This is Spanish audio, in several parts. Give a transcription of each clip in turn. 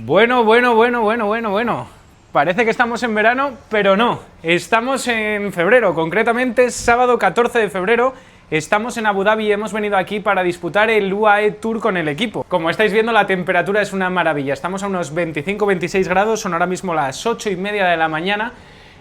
Bueno. Parece que estamos en verano, pero no. Estamos en febrero, concretamente sábado 14 de febrero. Estamos en Abu Dhabi y hemos venido aquí para disputar el UAE Tour con el equipo. Como estáis viendo, la temperatura es una maravilla. Estamos a unos 25-26 grados, son ahora mismo las 8:30 de la mañana.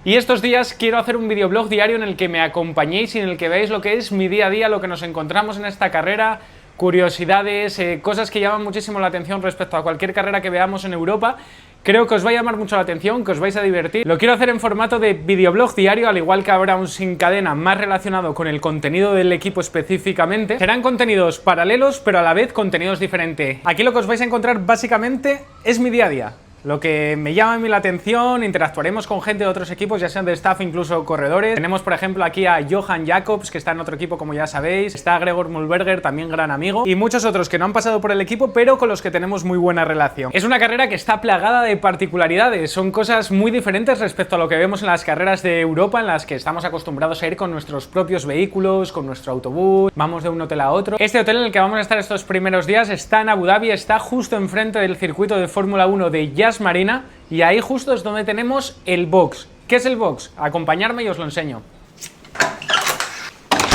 Y estos días quiero hacer un videoblog diario en el que me acompañéis y en el que veáis lo que es mi día a día, lo que nos encontramos en esta carrera, curiosidades, cosas que llaman muchísimo la atención respecto a cualquier carrera que veamos en Europa. Creo que os va a llamar mucho la atención, que os vais a divertir. Lo quiero hacer en formato de videoblog diario, al igual que habrá un sin cadena más relacionado con el contenido del equipo específicamente. Serán contenidos paralelos, pero a la vez contenidos diferentes. Aquí lo que os vais a encontrar básicamente es mi día a día. Lo que me llama a mí la atención, interactuaremos con gente de otros equipos, ya sean de staff, incluso corredores. Tenemos, por ejemplo, aquí a Johan Jacobs, que está en otro equipo, como ya sabéis. Está Gregor Mulberger, también gran amigo. Y muchos otros que no han pasado por el equipo, pero con los que tenemos muy buena relación. Es una carrera que está plagada de particularidades. Son cosas muy diferentes respecto a lo que vemos en las carreras de Europa, en las que estamos acostumbrados a ir con nuestros propios vehículos, con nuestro autobús, vamos de un hotel a otro. Este hotel en el que vamos a estar estos primeros días está en Abu Dhabi, está justo enfrente del circuito de Fórmula 1 de Yas Marina, y ahí justo es donde tenemos el box. ¿Qué es el box? Acompañarme y os lo enseño.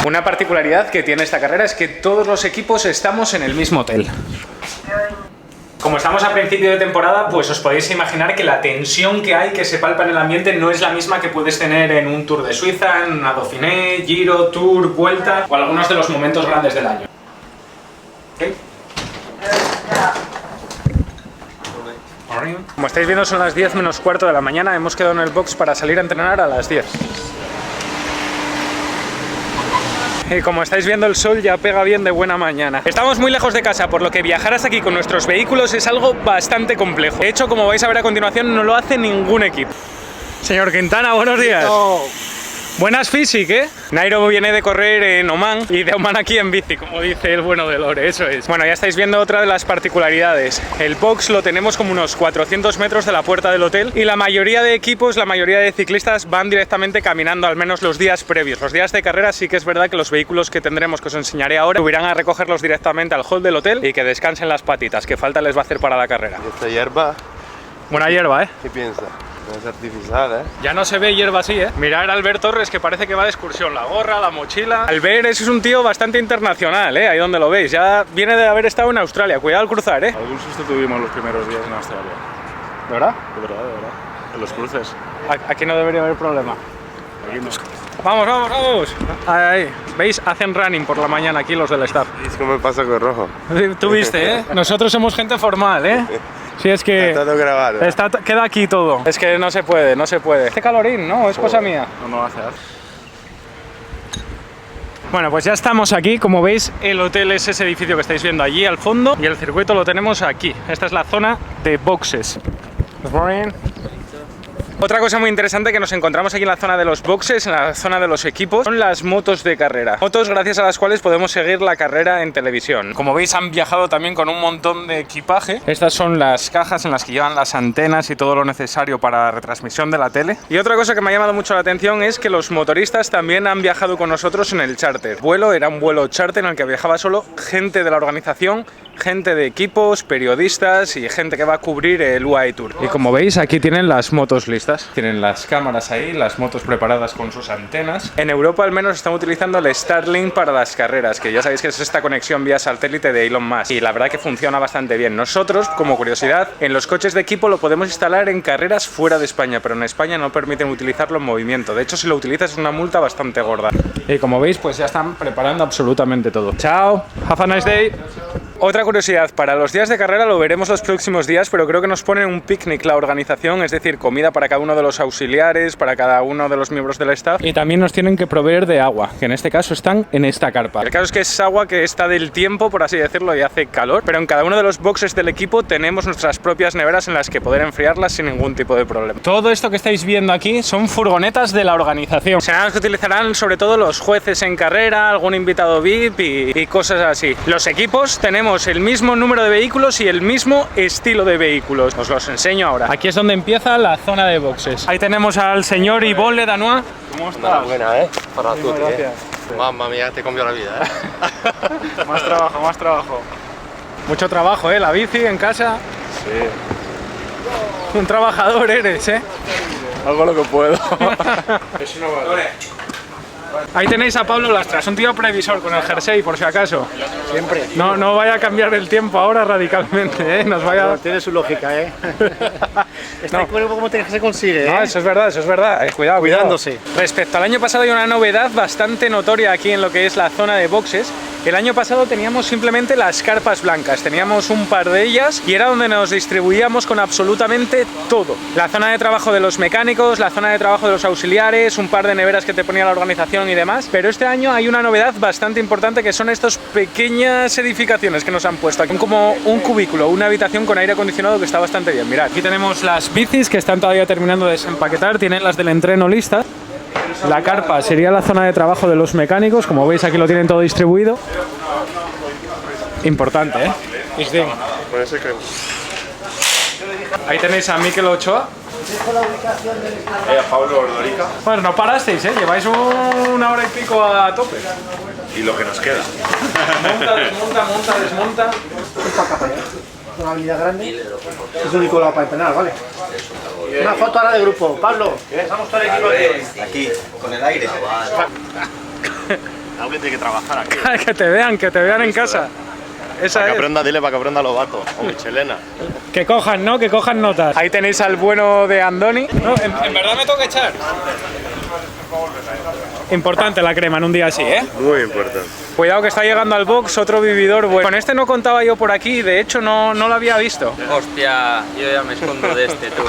Una particularidad que tiene esta carrera es que todos los equipos estamos en el mismo hotel. Como estamos a principio de temporada, pues os podéis imaginar que la tensión que hay, que se palpa en el ambiente, no es la misma que puedes tener en un Tour de Suiza, en una Dauphiné, Giro, Tour, Vuelta o algunos de los momentos grandes del año. ¿Okay? Como estáis viendo, son las 10 menos cuarto de la mañana. Hemos quedado en el box para salir a entrenar a las 10. Y como estáis viendo, el sol ya pega bien de buena mañana. Estamos muy lejos de casa, por lo que viajar hasta aquí con nuestros vehículos es algo bastante complejo. De hecho, como vais a ver a continuación, no lo hace ningún equipo. Señor Quintana, buenos días. Buenas físic, ¿eh? Nairo viene de correr en Oman y de Oman aquí en bici, como dice el bueno de Lore, eso es. Bueno, ya estáis viendo otra de las particularidades. El box lo tenemos como unos 400 metros de la puerta del hotel y la mayoría de equipos, la mayoría de ciclistas van directamente caminando, al menos los días previos. Los días de carrera sí que es verdad que los vehículos que tendremos, que os enseñaré ahora, subirán a recogerlos directamente al hall del hotel y que descansen las patitas, que falta les va a hacer para la carrera. ¿Y esta hierba? Buena hierba, ¿eh? ¿Qué piensa? No es artificial, ¿eh? Ya no se ve hierba así, ¿eh? Mirad a Albert Torres, que parece que va de excursión. La gorra, la mochila... Albert es un tío bastante internacional, ¿eh? Ahí donde lo veis. Ya viene de haber estado en Australia. Cuidado al cruzar, ¿eh? Algún susto tuvimos los primeros días en Australia. ¿De verdad? De verdad. En los cruces. Aquí no debería haber problema. Aquí no. ¡Vamos! Ahí. ¿Veis? Hacen running por la mañana aquí los del staff. Es como me pasa con Rojo. Tú viste, ¿eh? Nosotros somos gente formal, ¿eh? Sí, es que... Está todo grabado. Queda aquí todo. Es que no se puede. Este calorín, ¿no? Es cosa mía. No hace. Bueno, pues ya estamos aquí. Como veis, el hotel es ese edificio que estáis viendo allí al fondo y el circuito lo tenemos aquí. Esta es la zona de boxes. Good morning. Otra cosa muy interesante que nos encontramos aquí en la zona de los boxes, en la zona de los equipos, son las motos de carrera. Motos gracias a las cuales podemos seguir la carrera en televisión. Como veis, han viajado también con un montón de equipaje. Estas son las cajas en las que llevan las antenas y todo lo necesario para la retransmisión de la tele. Y otra cosa que me ha llamado mucho la atención es que los motoristas también han viajado con nosotros en el charter. Era un vuelo charter en el que viajaba solo gente de la organización, gente de equipos, periodistas y gente que va a cubrir el UAE Tour. Y como veis, aquí tienen las motos listas. Tienen las cámaras ahí, las motos preparadas con sus antenas. En Europa al menos están utilizando el Starlink para las carreras, que ya sabéis que es esta conexión vía satélite de Elon Musk. Y la verdad que funciona bastante bien. Nosotros, como curiosidad, en los coches de equipo lo podemos instalar en carreras fuera de España, pero en España no permiten utilizarlo en movimiento. De hecho, si lo utilizas es una multa bastante gorda. Y como veis, pues ya están preparando absolutamente todo. Chao, have a nice day. Otra curiosidad, para los días de carrera lo veremos los próximos días, pero creo que nos ponen un picnic la organización, es decir, comida para cada uno de los auxiliares, para cada uno de los miembros del staff, y también nos tienen que proveer de agua, que en este caso están en esta carpa. El caso es que es agua que está del tiempo, por así decirlo, y hace calor, pero en cada uno de los boxes del equipo tenemos nuestras propias neveras en las que poder enfriarlas sin ningún tipo de problema. Todo esto que estáis viendo aquí son furgonetas de la organización. Serán las que utilizarán sobre todo los jueces en carrera, algún invitado VIP y cosas así. Los equipos tenemos el mismo número de vehículos y el mismo estilo de vehículos. Os los enseño ahora. Aquí es donde empieza la zona de boxes. Ahí tenemos al señor Yvonne Ledanois. ¿Cómo estás? Buena, ¿eh? Para tú, Gracias. Mamma mía, te cambió la vida, ¿eh? Más trabajo. Mucho trabajo, ¿eh? La bici en casa. Sí. Un trabajador eres, ¿eh? Hago lo que puedo. Ahí tenéis a Pablo Lastras, un tío previsor con el jersey, por si acaso. Siempre. No vaya a cambiar el tiempo ahora radicalmente, ¿eh? Nos vaya... Tiene su lógica, ¿eh? Está cuerpo como se consigue, ¿eh? No, eso es verdad, eso es verdad. Cuidado, Cuidándose. cuidado. Respecto al año pasado hay una novedad bastante notoria aquí en lo que es la zona de boxes. El año pasado teníamos simplemente las carpas blancas, teníamos un par de ellas y era donde nos distribuíamos con absolutamente todo. La zona de trabajo de los mecánicos, la zona de trabajo de los auxiliares, un par de neveras que te ponía la organización y demás. Pero este año hay una novedad bastante importante que son estas pequeñas edificaciones que nos han puesto. Aquí como un cubículo, una habitación con aire acondicionado que está bastante bien. Mirad, aquí tenemos las bicis que están todavía terminando de desempaquetar, tienen las del entreno listas. La carpa sería la zona de trabajo de los mecánicos, como veis aquí lo tienen todo distribuido. Importante, ¿eh? Con ese crema. Ahí tenéis a Mikel Ochoa. A Pablo Ordorica. Bueno, no parasteis, ¿eh? Lleváis una hora y pico a tope. Y lo que nos queda. Desmonta. Una avenida grande. Es el único lado para entrenar, ¿vale? Una foto ahora de grupo. Pablo, estamos todo el equipo aquí. Aquí, con el aire. Alguien tiene que trabajar aquí. que te vean en casa. Esa Para que es. aprenda, dile para que aprenda los vatos. O Michelena. Que cojan, ¿no? Que cojan notas. Ahí tenéis al bueno de Andoni. No, en verdad me toca echar. Importante la crema en un día así, ¿eh? Muy importante. Cuidado que está llegando al box otro vividor bueno. Con este no contaba yo por aquí, de hecho no lo había visto. Hostia, yo ya me escondo de este, tú.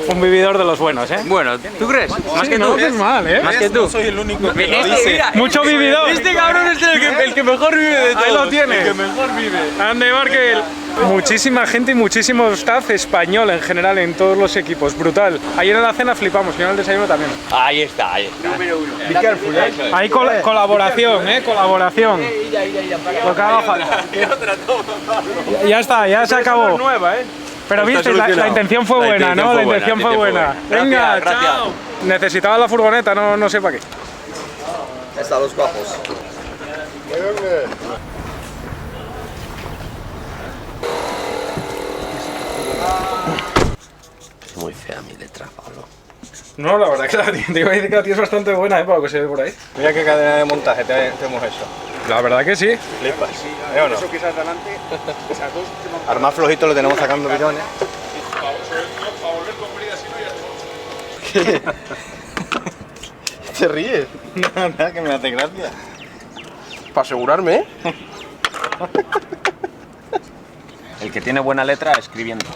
Un vividor de los buenos, ¿eh? Bueno, ¿tú crees? Más que no tú. lo haces mal, ¿eh? Más que tú. soy el único que Mira, Mucho vividor. este cabrón es el que mejor vive de todos. Ahí lo tiene. El que mejor vive. Ande, Markel. Muchísima gente y muchísimo staff español en general en todos los equipos. Brutal. Ayer en la cena flipamos, y en el desayuno también. Ahí está, ahí está. Número uno. Hay colaboración, colaboración. Lo que haga falta. Ya está, ya se acabó. Pero viste, la intención fue buena, ¿no? La intención fue buena. Venga, Gracias. chao. Necesitaba la furgoneta, no sé para qué. Están los guapos. Muy fea mi letra, Pablo. No, la verdad que te iba a decir que la tía es bastante buena, para lo que se ve por ahí. Mira qué cadena de montaje te hemos hecho. La verdad que sí. Flipas. ¿O no? Al más flojito lo tenemos sacando bidones. ¿Qué? ¿Te ríes? Nada, que me hace gracia. Para asegurarme, ¿eh? El que tiene buena letra escribiendo.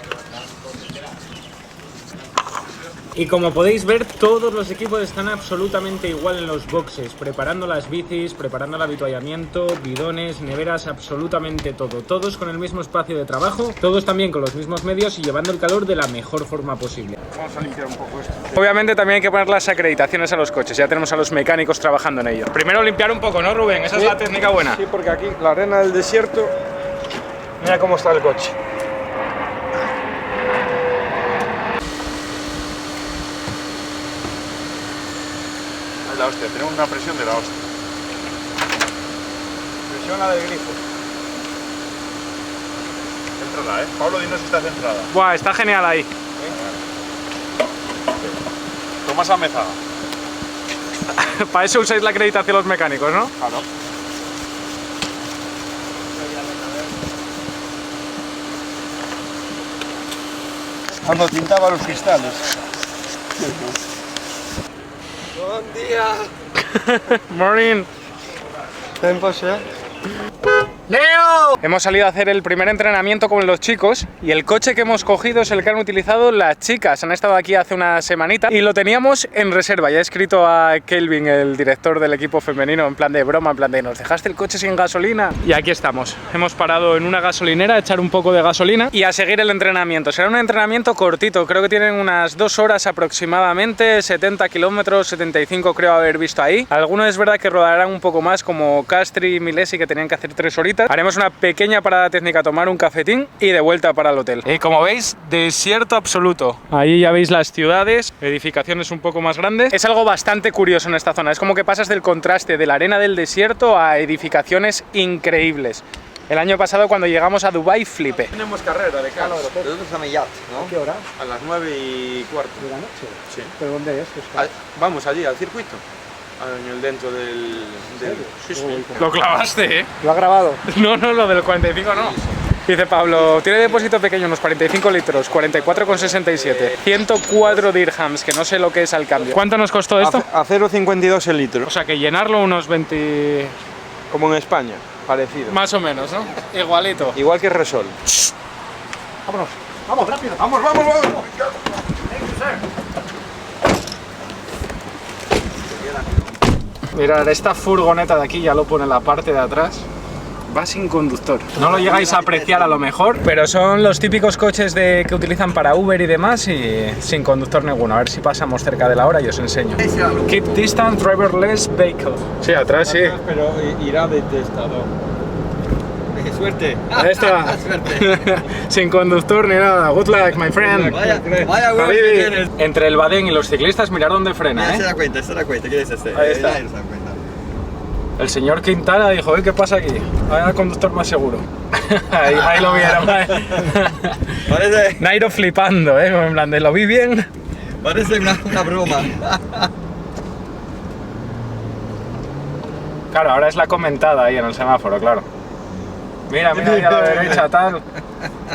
Y como podéis ver, todos los equipos están absolutamente igual en los boxes, preparando las bicis, preparando el avituallamiento, bidones, neveras, absolutamente todo. Todos con el mismo espacio de trabajo, todos también con los mismos medios y llevando el calor de la mejor forma posible. Vamos a limpiar un poco esto. Obviamente también hay que poner las acreditaciones a los coches, ya tenemos a los mecánicos trabajando en ello. Primero limpiar un poco, ¿no, Rubén? Esa es la técnica buena. Sí, porque aquí la arena del desierto. Mira cómo está el coche. La hostia, tenemos una presión de la hostia. Presiona del grifo. Céntrala, Pablo, dinos si está centrada. Buah, está genial ahí. Toma esa mezada. Para eso usáis la acreditación los mecánicos, ¿no? Claro. Cuando pintaba los cristales. Morning. ¡Leo! Hemos salido a hacer el primer entrenamiento con los chicos y el coche que hemos cogido es el que han utilizado las chicas. Han estado aquí hace una semanita y lo teníamos en reserva. Ya he escrito a Kelvin, el director del equipo femenino, en plan de broma, en plan de ¿nos dejaste el coche sin gasolina? Y aquí estamos. Hemos parado en una gasolinera a echar un poco de gasolina y a seguir el entrenamiento. Será un entrenamiento cortito, creo que tienen unas 2 horas aproximadamente, 70 kilómetros, 75 creo haber visto ahí. Algunos es verdad que rodarán un poco más, como Castri y Milesi, que tenían que hacer 3 horitas. Haremos una pequeña parada técnica, tomar un cafetín y de vuelta para el hotel. Y como veis, desierto absoluto. Ahí ya veis las ciudades, edificaciones un poco más grandes. Es algo bastante curioso en esta zona. Es como que pasas del contraste de la arena del desierto a edificaciones increíbles. El año pasado cuando llegamos a Dubai flipé. Tenemos carrera de carros. Nosotros a Millat, ¿A qué hora? A las 9:15. ¿De la noche? Sí. ¿Pero dónde es? Vamos allí al circuito. En el dentro del... Sí, sí. Lo clavaste, ¿eh? ¿Lo ha grabado? No, lo del 45 no. Dice Pablo, tiene depósito pequeño, unos 45 litros, 44,67, 104 dirhams, que no sé lo que es al cambio. ¿Cuánto nos costó esto? A 0,52 el litro. O sea que llenarlo unos 20... Como en España, parecido. Más o menos, ¿no? Igualito. Igual que Resol. Vámonos. Vamos, rápido. ¡Vamos, vamos, vamos! Mirad, esta furgoneta de aquí ya lo pone en la parte de atrás. Va sin conductor. No lo llegáis a apreciar a lo mejor, pero son los típicos coches que utilizan para Uber y demás y sin conductor ninguno. A ver si pasamos cerca de la hora y os enseño. Keep distance, driverless vehicle. Sí, atrás sí. Pero irá de testador. ¡Qué suerte! Ahí está. Sin conductor ni nada. Good luck, my friend. Vaya huevos que Habibi. tienes. Entre el Badén y los ciclistas, mirad dónde frena, Se ¿eh? da cuenta, se da cuenta. ¿Quién es este? Ahí está. Se da cuenta. El señor Quintana dijo, ¿qué pasa aquí? Hay un conductor más seguro. ahí lo vieron. Parece, Nairo flipando, ¿eh? En plan de, ¿lo vi bien? parece una broma. Claro, ahora es la comentada ahí en el semáforo, claro. Mira, mira ahí a la derecha, tal.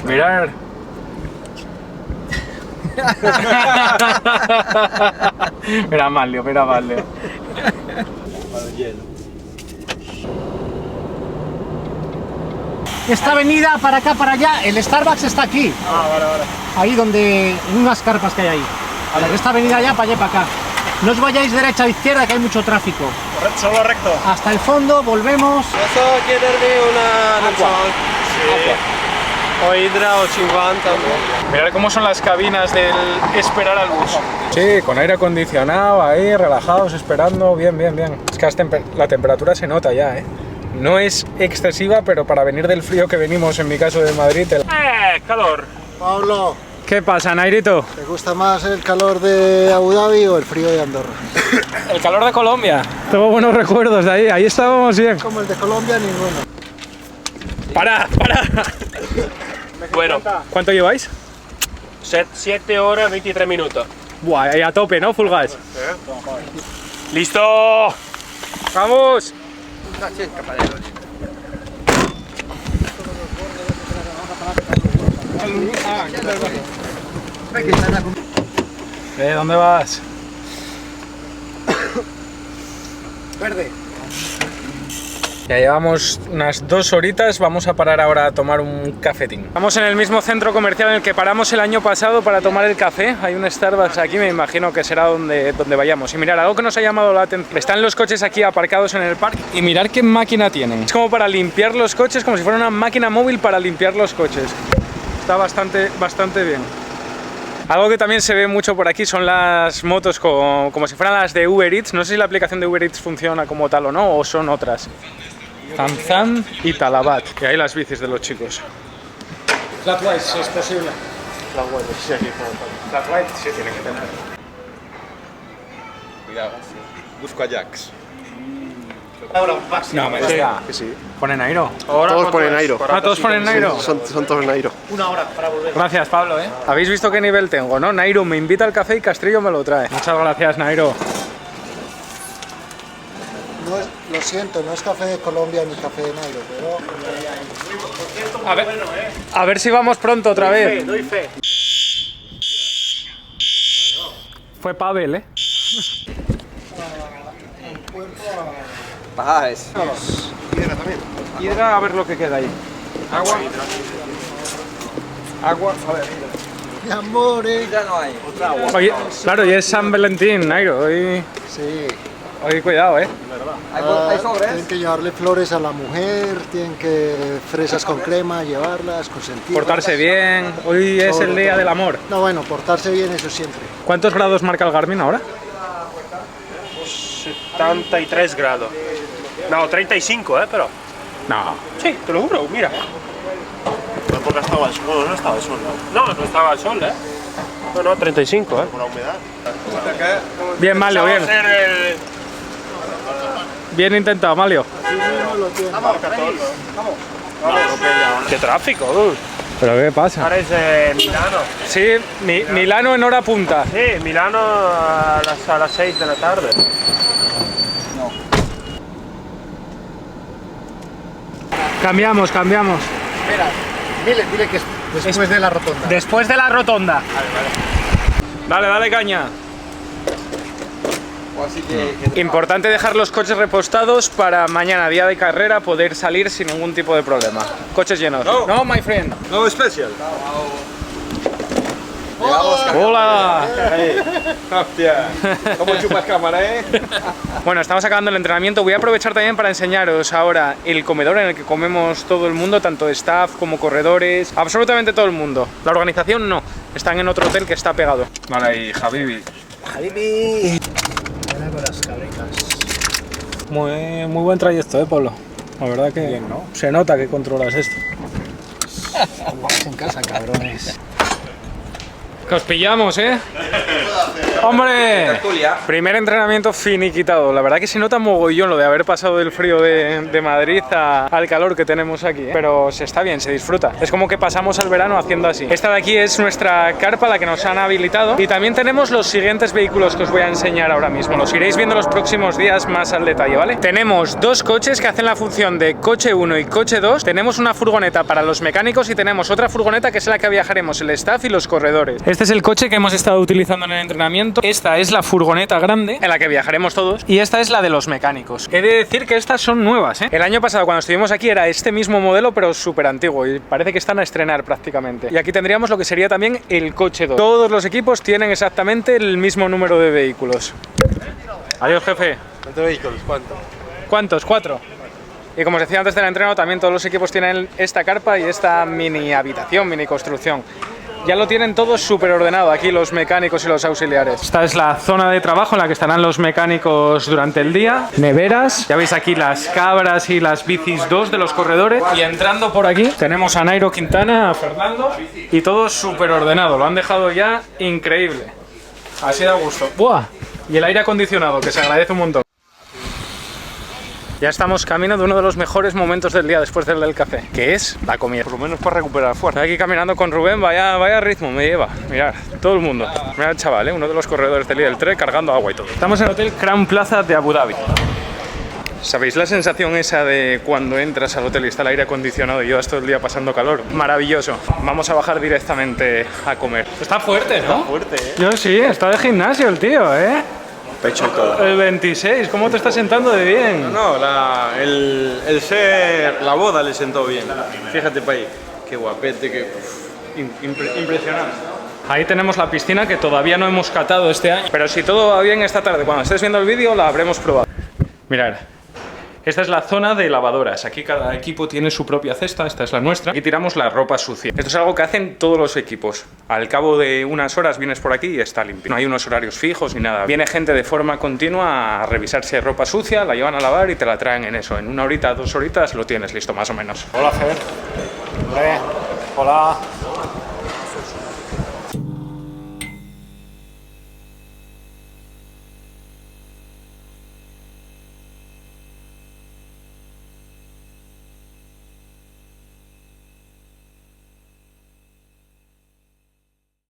Mirar. Mira Manlio, mira Manlio. Esta avenida para acá, para allá, el Starbucks está aquí. Vale. Ahí donde, en unas carpas que hay ahí. Vale, esta avenida allá, para allá, para acá. No os vayáis derecha o izquierda, que hay mucho tráfico. Solo recto. Hasta el fondo, volvemos. Posso chiedervi una Acqua. O Hydra o 50. Mirad cómo son las cabinas del esperar al bus. Sí, con aire acondicionado, ahí, relajados, esperando, bien. Es que la temperatura se nota ya, ¿eh? No es excesiva, pero para venir del frío que venimos, en mi caso de Madrid... calor. Pablo, ¿Qué pasa, Nairito? ¿te gusta más el calor de Abu Dhabi o el frío de Andorra? El calor de Colombia. Tengo buenos recuerdos de ahí estábamos bien. Como el de Colombia, ninguno. ¡Para! Bueno, ¿Cuánto lleváis? 7 horas 23 minutos. Buah, ahí a tope, ¿no? Full gas. ¡Listo! ¡Vamos! ¿Dónde vas? Verde. Ya llevamos unas 2 horitas, vamos a parar ahora a tomar un cafetín. Estamos en el mismo centro comercial en el que paramos el año pasado para tomar el café. Hay un Starbucks aquí, me imagino que será donde vayamos. Y mirad, algo que nos ha llamado la atención. Están los coches aquí aparcados en el parque y mirad qué máquina tienen. Es como para limpiar los coches, como si fuera una máquina móvil para limpiar los coches. Está bastante bien. Algo que también se ve mucho por aquí son las motos como si fueran las de Uber Eats. No sé si la aplicación de Uber Eats funciona como tal o no, o son otras. Zamzam y Talabat. Y ahí las bicis de los chicos. Flat white, si es posible. Flat white, sí, aquí. Flat white, sí, tiene que tener. Cuidado, busco a Jax. No, me está. Sí. ¿Ponen Nairo? Todos ponen Nairo. Ah, ¿todos ponen Nairo? Son todos Nairo. Una hora para volver. Gracias, Pablo, ¿eh? ¿Habéis visto qué nivel tengo, no? Nairo me invita al café y Castrillo me lo trae. Muchas gracias, Nairo. No es, lo siento, no es café de Colombia ni café de Nairo, pero... A ver si vamos pronto otra vez. Doy fe. Fue Pavel, ¿eh? Bajáis. Piedra también. Piedra, a ver lo que queda ahí. Agua, a ver. Mi amor, Ya no hay. Oye, claro, y es San Valentín, Nairo. Hoy cuidado, ¿eh? ¿Hay sobres? Tienen que llevarle flores a la mujer, tienen que fresas con crema, llevarlas, consentirlas. Portarse bien. Hoy es el día del amor. No, bueno, portarse bien eso siempre. ¿Cuántos grados marca el Garmin ahora? 73 grados. No, 35, pero... No. Sí, te lo juro, mira. No porque estaba el sol, bueno, no estaba el sol, ¿no? No estaba el sol, No, 35, Por la humedad. Bien, Malio, bien. Bien intentado, Malio. Sí, no lo tiene. ¡Qué tráfico! ¿Pero qué pasa? Parece Milano. Sí, Milano en hora punta. Sí, Milano a las 6 de la tarde. Cambiamos. Espera, dile que es después de la rotonda. Después de la rotonda. Dale caña. Importante dejar los coches repostados para mañana, día de carrera, poder salir sin ningún tipo de problema. Coches llenos. No, my friend. No especial. Hola. Hostia. ¿Cómo chupas cámara, Bueno, estamos acabando el entrenamiento. Voy a aprovechar también para enseñaros ahora el comedor en el que comemos todo el mundo, tanto staff como corredores, absolutamente todo el mundo. La organización no, están en otro hotel que está pegado. Vale, ahí, Habibi. Mira con las cabritas. Muy buen trayecto, Pablo. La verdad que bien, ¿no? Se nota que controlas esto. Vamos en casa, cabrones. Que os pillamos, ¡Hombre! Primer entrenamiento finiquitado. La verdad que se nota mogollón lo de haber pasado del frío de Madrid al calor que tenemos aquí, Pero se está bien, se disfruta. Es como que pasamos el verano haciendo así. Esta de aquí es nuestra carpa, la que nos han habilitado. Y también tenemos los siguientes vehículos que os voy a enseñar ahora mismo. Los iréis viendo los próximos días más al detalle, ¿vale? Tenemos dos coches que hacen la función de coche 1 y coche 2. Tenemos una furgoneta para los mecánicos y tenemos otra furgoneta que es la que viajaremos el staff y los corredores. Este es el coche que hemos estado utilizando en el entrenamiento. Esta es la furgoneta grande en la que viajaremos todos y esta es la de los mecánicos. He de decir que estas son nuevas, El año pasado cuando estuvimos aquí era este mismo modelo pero súper antiguo y parece que están a estrenar prácticamente. Y aquí tendríamos lo que sería también el coche 2. Todos los equipos tienen exactamente el mismo número de vehículos. Adiós, jefe. ¿Cuántos vehículos? ¿Cuántos? 4. Y como os decía antes del entreno, también todos los equipos tienen esta carpa y esta mini habitación, mini construcción. Ya lo tienen todo súper ordenado aquí los mecánicos y los auxiliares. Esta es la zona de trabajo en la que estarán los mecánicos durante el día. Neveras. Ya veis aquí las cabras y las bicis 2 de los corredores. Y entrando por aquí tenemos a Nairo Quintana, a Fernando. Y todo súper ordenado. Lo han dejado ya increíble. Así da gusto. ¡Buah! Y el aire acondicionado, que se agradece un montón. Ya estamos camino de uno de los mejores momentos del día después del café, que es la comida. Por lo menos para recuperar fuerza. Estoy aquí caminando con Rubén, vaya ritmo me lleva. Mirad, todo el mundo. Mirad el chaval, uno de los corredores del Lidl Trek cargando agua y todo. Estamos en el Hotel Crown Plaza de Abu Dhabi. ¿Sabéis la sensación esa de cuando entras al hotel y está el aire acondicionado y llevas todo el día pasando calor? Maravilloso. Vamos a bajar directamente a comer. Está fuerte, ¿no? Está fuerte, Yo sí, está de gimnasio el tío, Pecho y todo. El 26, ¿cómo te está sentando de bien? No, la boda le sentó bien. Fíjate para ahí. Qué guapete, qué... impresionante. Ahí tenemos la piscina que todavía no hemos catado este año. Pero si todo va bien esta tarde, cuando estés viendo el vídeo, la habremos probado. Mirad. Esta es la zona de lavadoras. Aquí cada equipo tiene su propia cesta, esta es la nuestra. Aquí tiramos la ropa sucia. Esto es algo que hacen todos los equipos. Al cabo de unas horas vienes por aquí y está limpio. No hay unos horarios fijos ni nada. Viene gente de forma continua a revisar si hay ropa sucia, la llevan a lavar y te la traen en eso. En 1 horita, 2 horitas lo tienes listo más o menos. Hola, Fer. Hola.